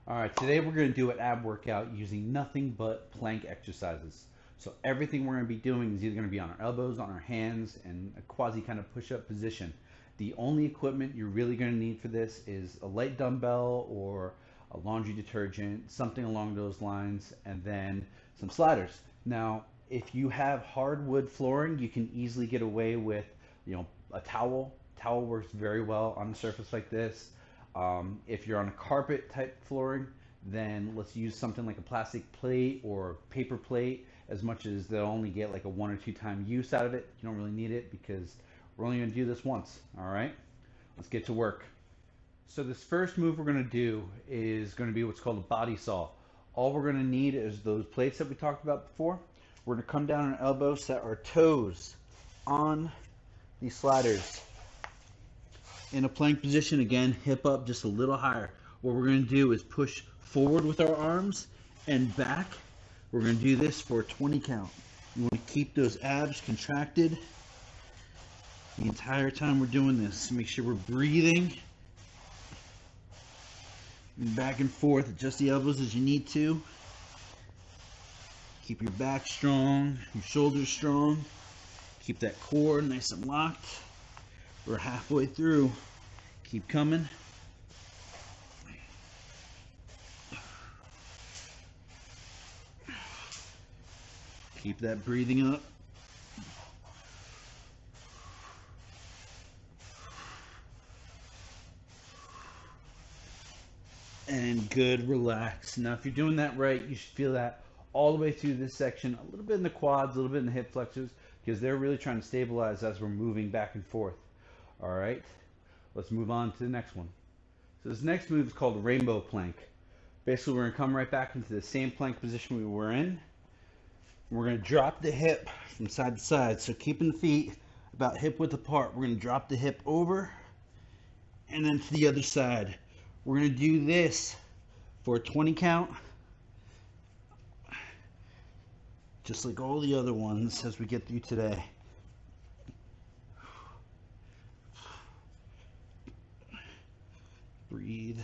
All right, today we're going to do an ab workout using nothing but plank exercises. So everything we're going to be doing is either going to be on our elbows, on our hands, and a quasi kind of push-up position. The only equipment you're really going to need for this is a light dumbbell or a laundry detergent, something along those lines, and then some sliders. Now, if you have hardwood flooring, you can easily get away with, a towel. Towel works very well on a surface like this. If you're on a carpet type flooring, then let's use something like a plastic plate or paper plate, as much as they'll only get like a 1 or 2 time use out of it. You don't really need it because we're only going to do this once. All right, let's get to work. So this first move we're going to do is going to be what's called a body saw. All we're going to need is those plates that we talked about before. We're going to come down on our elbows, set our toes on these sliders in a plank position. Again, hip up just a little higher. What we're going to do is push forward with our arms and back. We're going to do this for a 20 count. You want to keep those abs contracted the entire time we're doing this. Make sure we're breathing back and forth. Adjust the elbows as you need to. Keep your back strong, your shoulders strong. Keep that core nice and locked. We're halfway through. Keep coming. Keep that breathing up. And good, relax. Now, if you're doing that right, you should feel that all the way through this section, a little bit in the quads, a little bit in the hip flexors, because they're really trying to stabilize as we're moving back and forth. All right, let's move on to the next one. So this next move is called a rainbow plank. Basically, we're going to come right back into the same plank position we were in. We're going to drop the hip from side to side. So keeping the feet about hip width apart, we're going to drop the hip over and then to the other side. We're going to do this for a 20 count, just like all the other ones as we get through today. Breathe.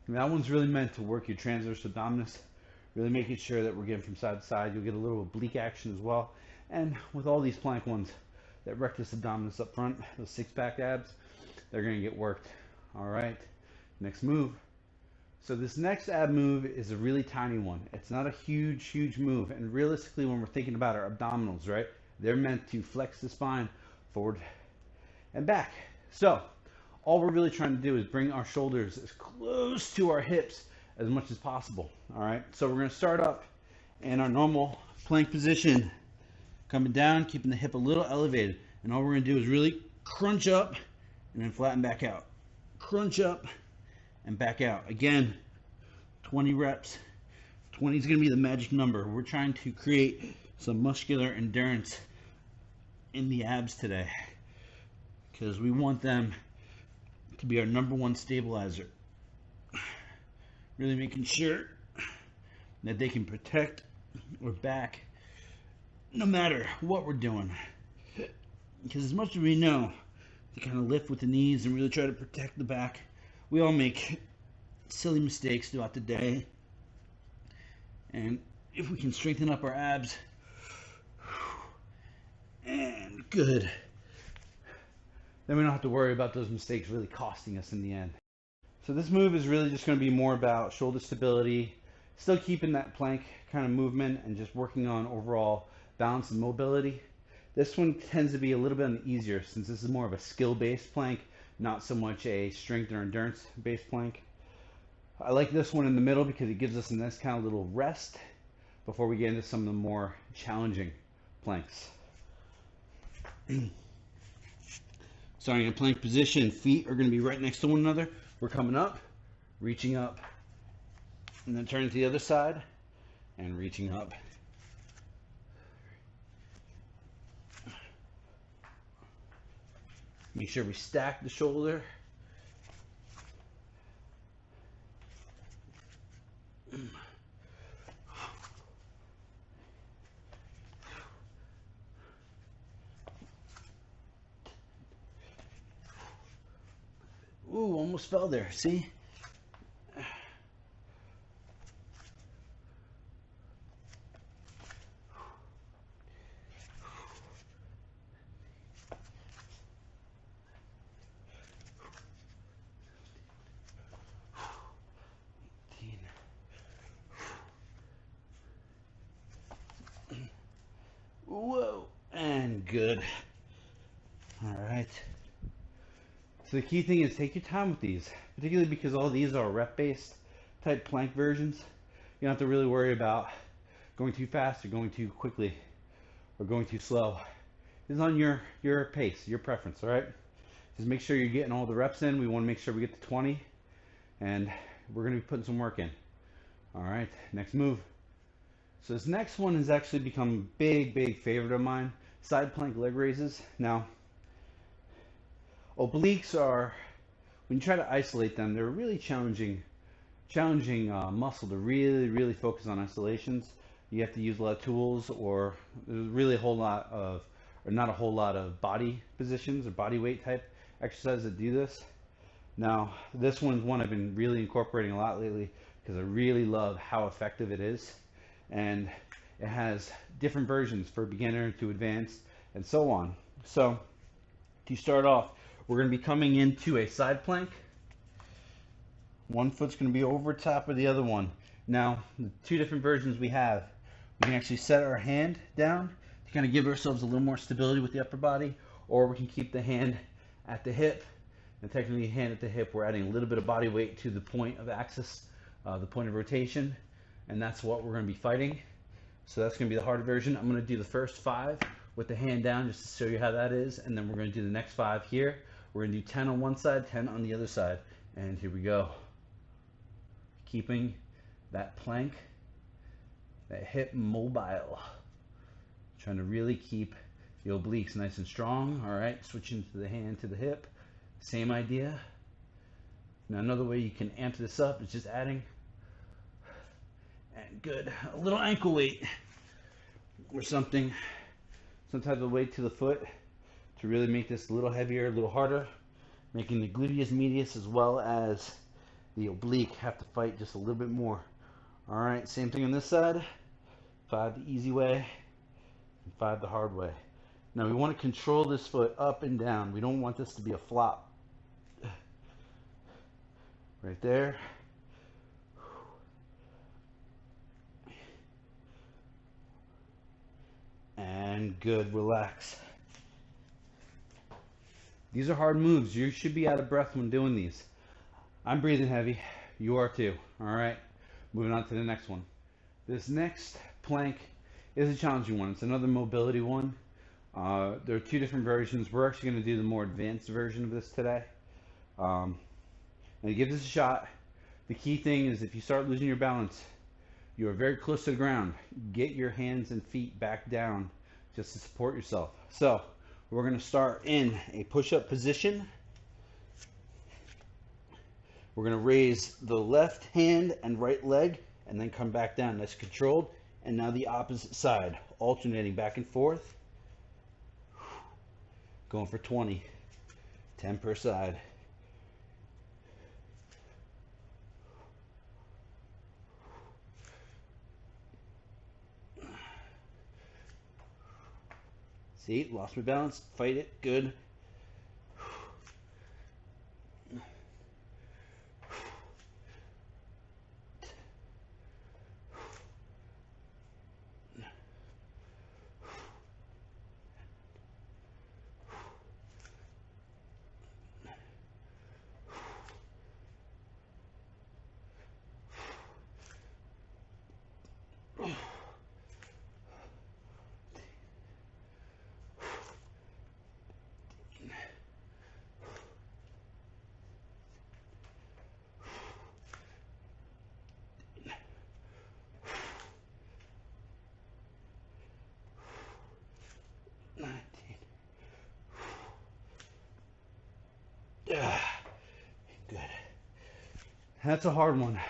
And that one's really meant to work your transverse abdominis, really making sure that we're getting from side to side. You'll get a little oblique action as well. And with all these plank ones, that rectus abdominis up front, those six-pack abs, they're going to get worked. All right, next move. So this next ab move is a really tiny one. It's not a huge move. And realistically, when we're thinking about our abdominals, right, they're meant to flex the spine forward and back. So all we're really trying to do is bring our shoulders as close to our hips as much as possible. All right, so we're going to start up in our normal plank position, coming down, keeping the hip a little elevated. And all we're going to do is really crunch up and then flatten back out. Crunch up and back out. Again, 20 reps. 20 is going to be the magic number. We're trying to create some muscular endurance in the abs today because we want them to be our number one stabilizer. Really making sure that they can protect our back no matter what we're doing. Because as much as we know to kind of lift with the knees and really try to protect the back, we all make silly mistakes throughout the day. And if we can strengthen up our abs, and good, then we don't have to worry about those mistakes really costing us in the end. So this move is really just going to be more about shoulder stability, still keeping that plank kind of movement and just working on overall balance and mobility. This one tends to be a little bit easier since this is more of a skill-based plank, not so much a strength or endurance-based plank. I like this one in the middle because it gives us a nice kind of little rest before we get into some of the more challenging planks. Starting in plank position, feet are going to be right next to one another. We're coming up, reaching up, and then turning to the other side and reaching up. Make sure we stack the shoulder. Ooh, almost fell there. See? Whoa, and good. All right. So the key thing is take your time with these, particularly because all these are rep-based type plank versions. You don't have to really worry about going too fast or going too quickly or going too slow. It's on your pace, your preference, all right? Just make sure you're getting all the reps in. We want to make sure we get to 20, and we're going to be putting some work in. All right, next move. So this next one has actually become a big favorite of mine, side plank leg raises. Now, obliques are, when you try to isolate them, they're a really challenging muscle to really focus on isolations. You have to use a lot of tools, or there's really a whole lot of, or not a whole lot of body positions or body weight type exercises that do this. Now, this one's one I've been really incorporating a lot lately because I really love how effective it is. And it has different versions for beginner to advanced and so on. So to start off, we're going to be coming into a side plank. One foot's going to be over top of the other one. Now, the two different versions we have, we can actually set our hand down to kind of give ourselves a little more stability with the upper body, or we can keep the hand at the hip. And technically, hand at the hip, we're adding a little bit of body weight to the point of axis, the point of rotation, and that's what we're going to be fighting. So that's going to be the harder version. I'm going to do the first 5 with the hand down just to show you how that is, and then we're going to do the next 5 here. We're going to do 10 on one side, 10 on the other side, and here we go. Keeping that plank, that hip mobile. Trying to really keep the obliques nice and strong. All right, switching to the hand to the hip. Same idea. Now another way you can amp this up is just adding, and good, a little ankle weight or something, some type of weight to the foot to really make this a little heavier, a little harder, making the gluteus medius as well as the oblique have to fight just a little bit more. All right, same thing on this side. 5 the easy way, and 5 the hard way. Now we want to control this foot up and down. We don't want this to be a flop. Right there. And good, relax. These are hard moves. You should be out of breath when doing these. I'm breathing heavy. You are too. All right. Moving on to the next one. This next plank is a challenging one. It's another mobility one. There are 2 different versions. We're actually going to do the more advanced version of this today. And give this a shot. The key thing is if you start losing your balance, you are very close to the ground. Get your hands and feet back down just to support yourself. So we're going to start in a push-up position. We're going to raise the left hand and right leg and then come back down. That's controlled. And now the opposite side, alternating back and forth. Going for 20, 10 per side. See, lost my balance. Fight it. Good. Good. That's a hard one.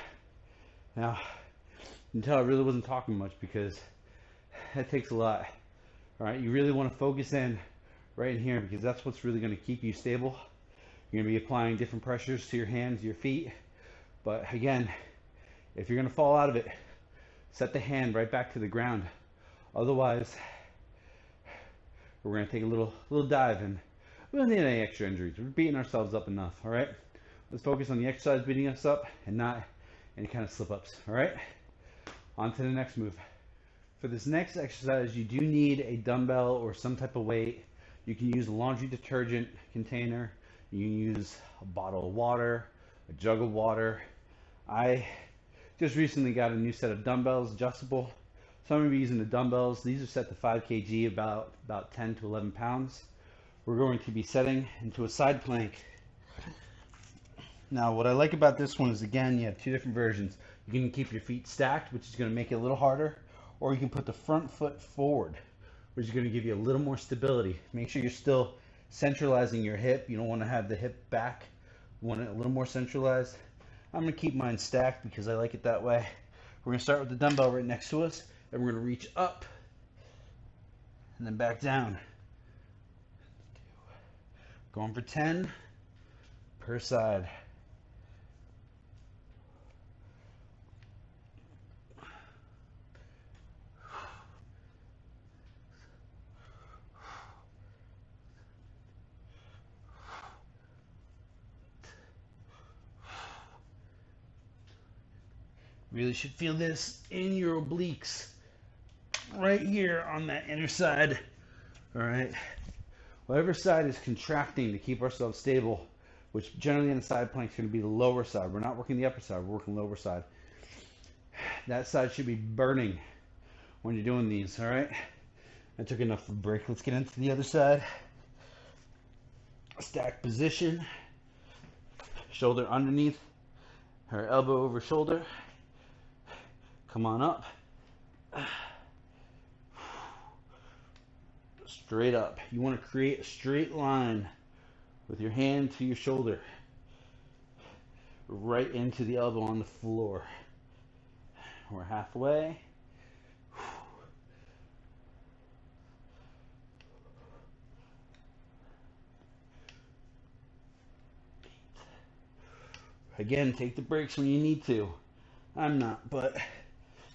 Now, you can tell I really wasn't talking much because that takes a lot. All right, you really want to focus in right in here because that's what's really going to keep you stable. You're going to be applying different pressures to your hands, your feet. But again, if you're going to fall out of it, set the hand right back to the ground. Otherwise, we're going to take a little dive, and we don't need any extra injuries. We're beating ourselves up enough, all right? Let's focus on the exercise beating us up and not any kind of slip-ups, all right? On to the next move. For this next exercise, you do need a dumbbell or some type of weight. You can use a laundry detergent container. You can use a bottle of water, a jug of water. I just recently got a new set of dumbbells, adjustable. So I'm going to be using the dumbbells. These are set to 5 kg, about 10 to 11 pounds. We're going to be setting into a side plank. Now, what I like about this one is, again, you have two different versions. You can keep your feet stacked, which is going to make it a little harder, or you can put the front foot forward, which is going to give you a little more stability. Make sure you're still centralizing your hip. You don't want to have the hip back. You want it a little more centralized. I'm going to keep mine stacked because I like it that way. We're going to start with the dumbbell right next to us, and we're going to reach up and then back down. Going for 10 per side. Really should feel this in your obliques, right here on that inner side. All right, whatever side is contracting to keep ourselves stable, which generally in the side plank is going to be the lower side. We're not working the upper side, we're working the lower side. That side should be burning when you're doing these. All right, I took enough of a break. Let's get into the other side. Stack position, shoulder underneath, her elbow over shoulder. Come on up. Straight up. You want to create a straight line with your hand to your shoulder, right into the elbow on the floor. We're halfway. Again, take the breaks when you need to. I'm not, but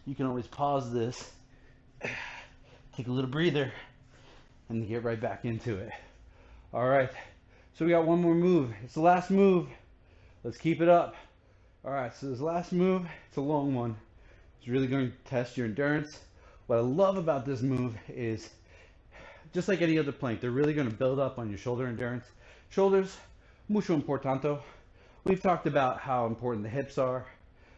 you can always pause this, take a little breather, and get right back into it. All right, so we got one more move. It's the last move. Let's keep it up. All right, so this last move, it's a long one. It's really going to test your endurance. What I love about this move is, just like any other plank, they're really going to build up on your shoulder endurance. Shoulders, mucho importante. We've talked about how important the hips are.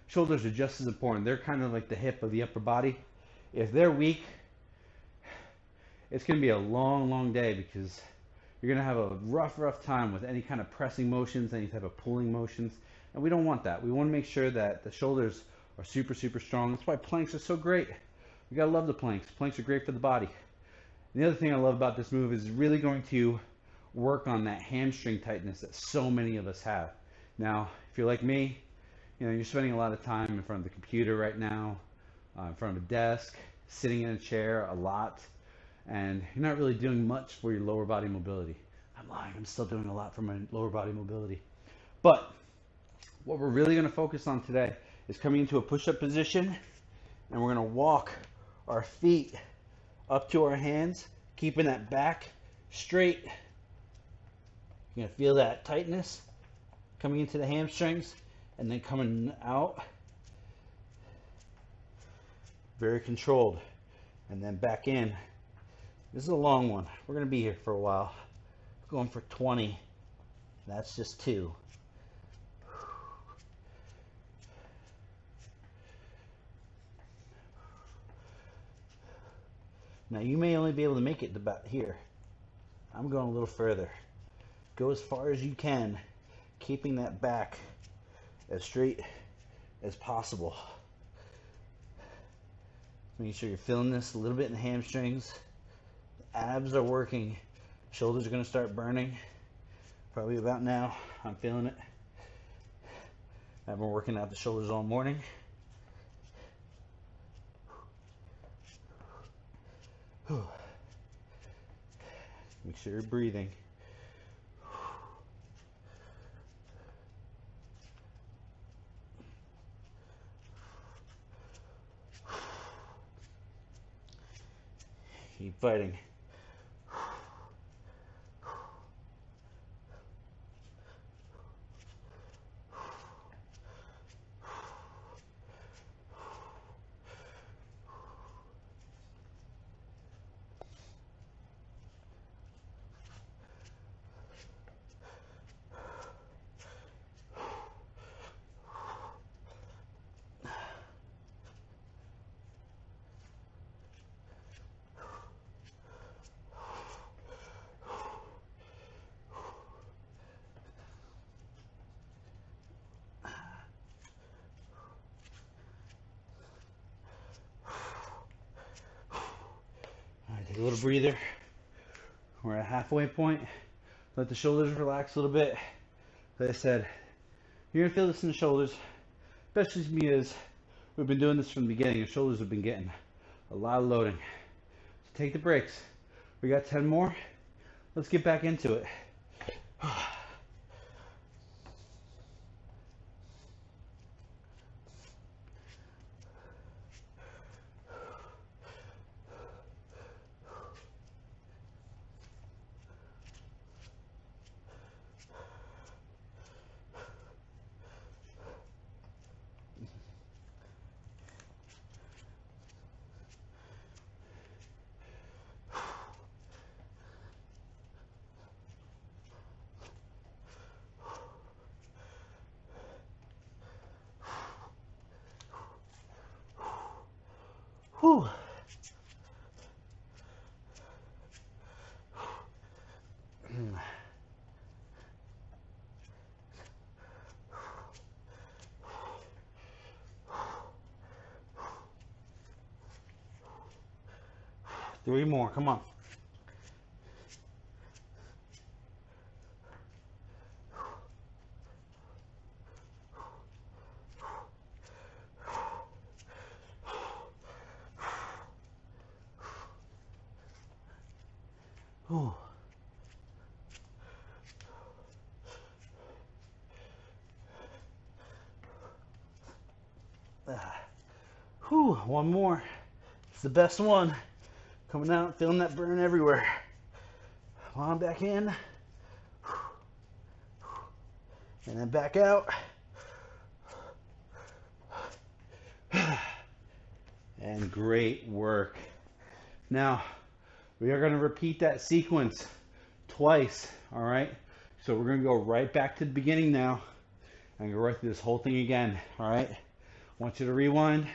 Shoulders are just as important. They're kind of like the hip of the upper body. If they're weak, it's going to be a long, long day because you're going to have a rough time with any kind of pressing motions, any type of pulling motions, and we don't want that. We want to make sure that the shoulders are super, super strong. That's why planks are so great. You got to love the planks. Planks are great for the body. And the other thing I love about this move is really going to work on that hamstring tightness that so many of us have. Now, if you're like me, you're spending a lot of time in front of the computer right now, in front of a desk, sitting in a chair a lot, and you're not really doing much for your lower body mobility. I'm lying, I'm still doing a lot for my lower body mobility. But what we're really going to focus on today is coming into a push-up position, and we're going to walk our feet up to our hands, keeping that back straight. You're going to feel that tightness coming into the hamstrings and then coming out. Very controlled. And then back in. This is a long one. We're going to be here for a while. Going for 20. That's just 2. Now you may only be able to make it to about here. I'm going a little further. Go as far as you can, keeping that back as straight as possible. Make sure you're feeling this a little bit in the hamstrings. The abs are working. Shoulders are going to start burning. Probably about now. I'm feeling it. I've been working out the shoulders all morning. Make sure you're breathing. keep fighting. Take a little breather. We're at halfway point. Let the shoulders relax a little bit. Like I said, you're gonna feel this in the shoulders, especially because we've been doing this from the beginning. The shoulders have been getting a lot of loading. So take the breaks. We got 10 more. Let's get back into it. 3 more, come on. Whew. Whew, one more. It's the best one. Coming out, feeling that burn everywhere. On back in. And then back out. And great work. Now, we are going to repeat that sequence twice, all right? So we're going to go right back to the beginning now and go right through this whole thing again, all right? I want you to rewind.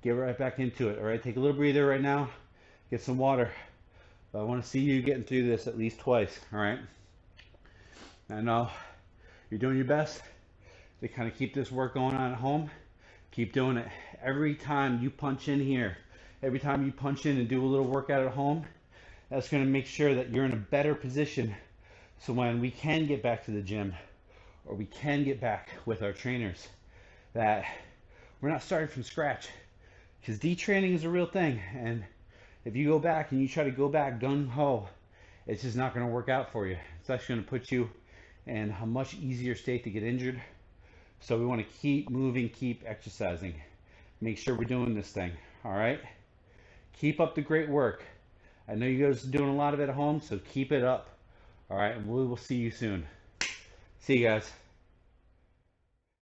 Get right back into it, all right? Take a little breather right now. Get some water. But I want to see you getting through this at least twice, all right? I know you're doing your best to kind of keep this work going on at home. Keep doing it. Every time you punch in here, every time you punch in and do a little workout at home, that's going to make sure that you're in a better position. So when we can get back to the gym, or we can get back with our trainers, that we're not starting from scratch. Because detraining is a real thing. And if you go back and you try to go back gung-ho, it's just not going to work out for you. It's actually going to put you in a much easier state to get injured. So we want to keep moving, keep exercising. Make sure we're doing this thing, all right? Keep up the great work. I know you guys are doing a lot of it at home, so keep it up. All right, and we will see you soon. See you guys.